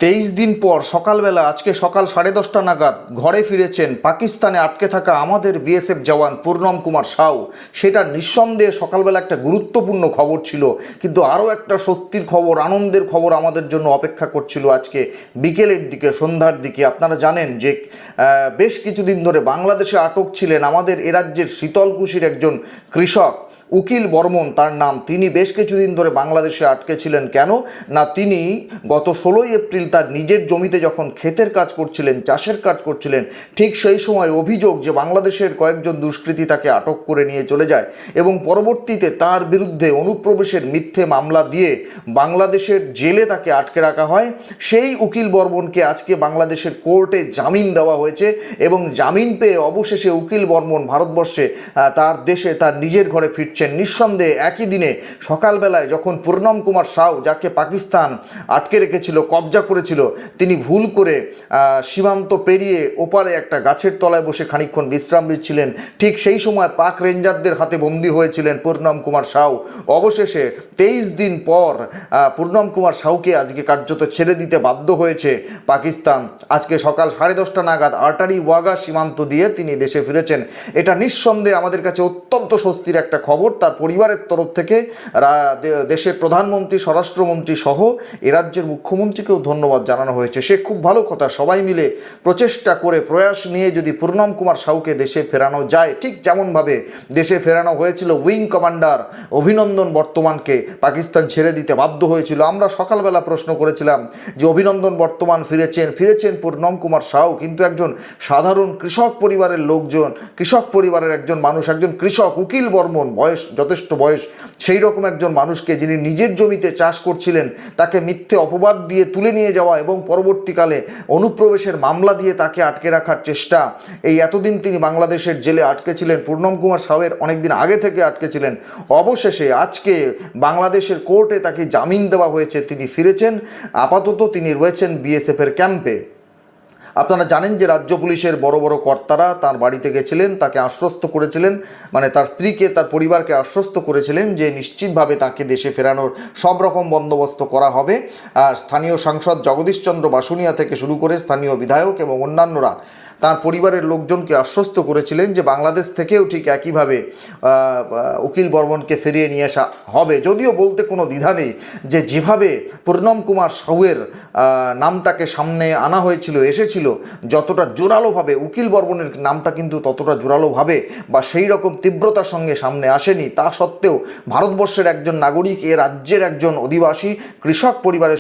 23 দিন পর সকালবেলা আজকে সকাল 10:30 নাগাদ ঘরে ফিরেছেন পাকিস্তানে আটকে থাকা আমাদের বিএসএফ জওয়ান পূর্ণম কুমার সাউ। সেটা নিঃসন্দেহে সকালবেলা একটা গুরুত্বপূর্ণ খবর ছিল, কিন্তু আরও একটা সত্যির খবর, আনন্দের খবর আমাদের জন্য অপেক্ষা করছিল আজকে বিকেলের দিকে, সন্ধ্যার দিকে। আপনারা জানেন যে বেশ কিছুদিন ধরে বাংলাদেশে আটক ছিলেন আমাদের এ রাজ্যের শীতলকুশির একজন কৃষক উকিল বর্মন তার নাম। তিনি বেশ কিছুদিন ধরে বাংলাদেশে আটকে ছিলেন। কেন না, তিনি গত 16 এপ্রিল তার নিজের জমিতে যখন ক্ষেতের কাজ করছিলেন, চাষের কাজ করছিলেন, ঠিক সেই সময় অভিযোগ যে বাংলাদেশের কয়েকজন দুষ্কৃতী তাকে আটক করে নিয়ে চলে যায় এবং পরবর্তীতে তার বিরুদ্ধে অনুপ্রবেশের মিথ্যে মামলা দিয়ে বাংলাদেশের জেলে তাকে আটকে রাখা হয়। সেই উকিল বর্মনকে আজকে বাংলাদেশের কোর্টে জামিন দেওয়া হয়েছে এবং জামিন পেয়ে অবশেষে উকিল বর্মন ভারতবর্ষে তার দেশে তার নিজের ঘরে ফিরছেন। নিঃসন্দেহে একই দিনে সকালবেলায় যখন পূর্ণম কুমার সাউ, যাকে পাকিস্তান আটকে রেখেছিল, কবজা করেছিল, তিনি ভুল করে সীমান্ত পেরিয়ে ওপারে একটা গাছের তলায় বসে খানিকক্ষণ বিশ্রাম নিচ্ছিলেন, ঠিক সেই সময় পাক রেঞ্জারদের হাতে বন্দী হয়েছিলেন পূর্ণম কুমার সাউ। অবশেষে 23 দিন পর পূর্ণম কুমার সাউকে আজকে কার্যত ছেড়ে দিতে বাধ্য হয়েছে পাকিস্তান। আজকে সকাল 10:30 নাগাদ আটারি ওয়াগা সীমান্ত দিয়ে তিনি দেশে ফিরেছেন। এটা নিঃসন্দেহে আমাদের কাছে অত্যন্ত স্বস্তির একটা খবর। তার পরিবারের তরফ থেকে দেশের প্রধানমন্ত্রী, স্বরাষ্ট্রমন্ত্রী সহ এ রাজ্যের মুখ্যমন্ত্রীকেও ধন্যবাদ জানানো হয়েছে। সে খুব ভালো কথা, সবাই মিলে প্রচেষ্টা করে প্রয়াস নিয়ে যদি পূর্ণম কুমার সাউকে দেশে ফেরানো যায়, ঠিক যেমনভাবে দেশে ফেরানো হয়েছিল উইং কমান্ডার অভিনন্দন বর্তমানকে পাকিস্তান ছেড়ে দিতে বাধ্য হয়েছিল। আমরা সকালবেলা প্রশ্ন করেছিলাম যে অভিনন্দন বর্তমান ফিরেছেন পূর্ণম কুমার সাউ, কিন্তু একজন সাধারণ কৃষক পরিবারের লোকজন, কৃষক পরিবারের একজন মানুষ, একজন কৃষক উকিল বর্মন, যথেষ্ট বয়স, সেই রকম একজন মানুষকে, যিনি নিজের জমিতে চাষ করছিলেন, তাকে মিথ্যে অপবাদ দিয়ে তুলে নিয়ে যাওয়া এবং পরবর্তীকালে অনুপ্রবেশের মামলা দিয়ে তাকে আটকে রাখার চেষ্টা। এই এতদিন তিনি বাংলাদেশের জেলে আটকে ছিলেন, পূর্ণম কুমার সাউয়ের অনেকদিন আগে থেকে আটকে ছিলেন। অবশেষে আজকে বাংলাদেশের কোর্টে তাকে জামিন দেওয়া হয়েছে, তিনি ফিরেছেন। আপাতত তিনি রয়েছেন বিএসএফের ক্যাম্পে। আপনারা জানেন যে রাজ্য পুলিশের বড় বড় কর্তারা তার বাড়িতে গেছিলেন, তাকে আশ্বস্ত করেছিলেন, মানে তার স্ত্রীকে, তার পরিবারকে আশ্বস্ত করেছিলেন যে নিশ্চিতভাবে তাকে দেশে ফেরানোর সব রকম বন্দোবস্ত করা হবে। আর স্থানীয় সাংসদ জগদীশ চন্দ্র বাসুনিয়া থেকে শুরু করে স্থানীয় বিধায়ক এবং অন্যান্যরা তার পরিবারের লোকজনকে আশ্বস্ত করেছিলেন যে বাংলাদেশ থেকেও ঠিক একইভাবে উকিল বর্মনকে ফিরিয়ে নিয়ে আসা হবে। যদিও বলতে কোনো দ্বিধা নেই যে যেভাবে পূর্ণম কুমার সাউয়ের নামটাকে সামনে আনা এসেছিল যতটা জোরালোভাবে, উকিল বর্মনের নামটা কিন্তু ততটা জোরালোভাবে বা সেই রকম তীব্রতার সঙ্গে সামনে আসেনি। তা সত্ত্বেও ভারতবর্ষের একজন নাগরিক, এ রাজ্যের একজন অধিবাসী কৃষক পরিবারের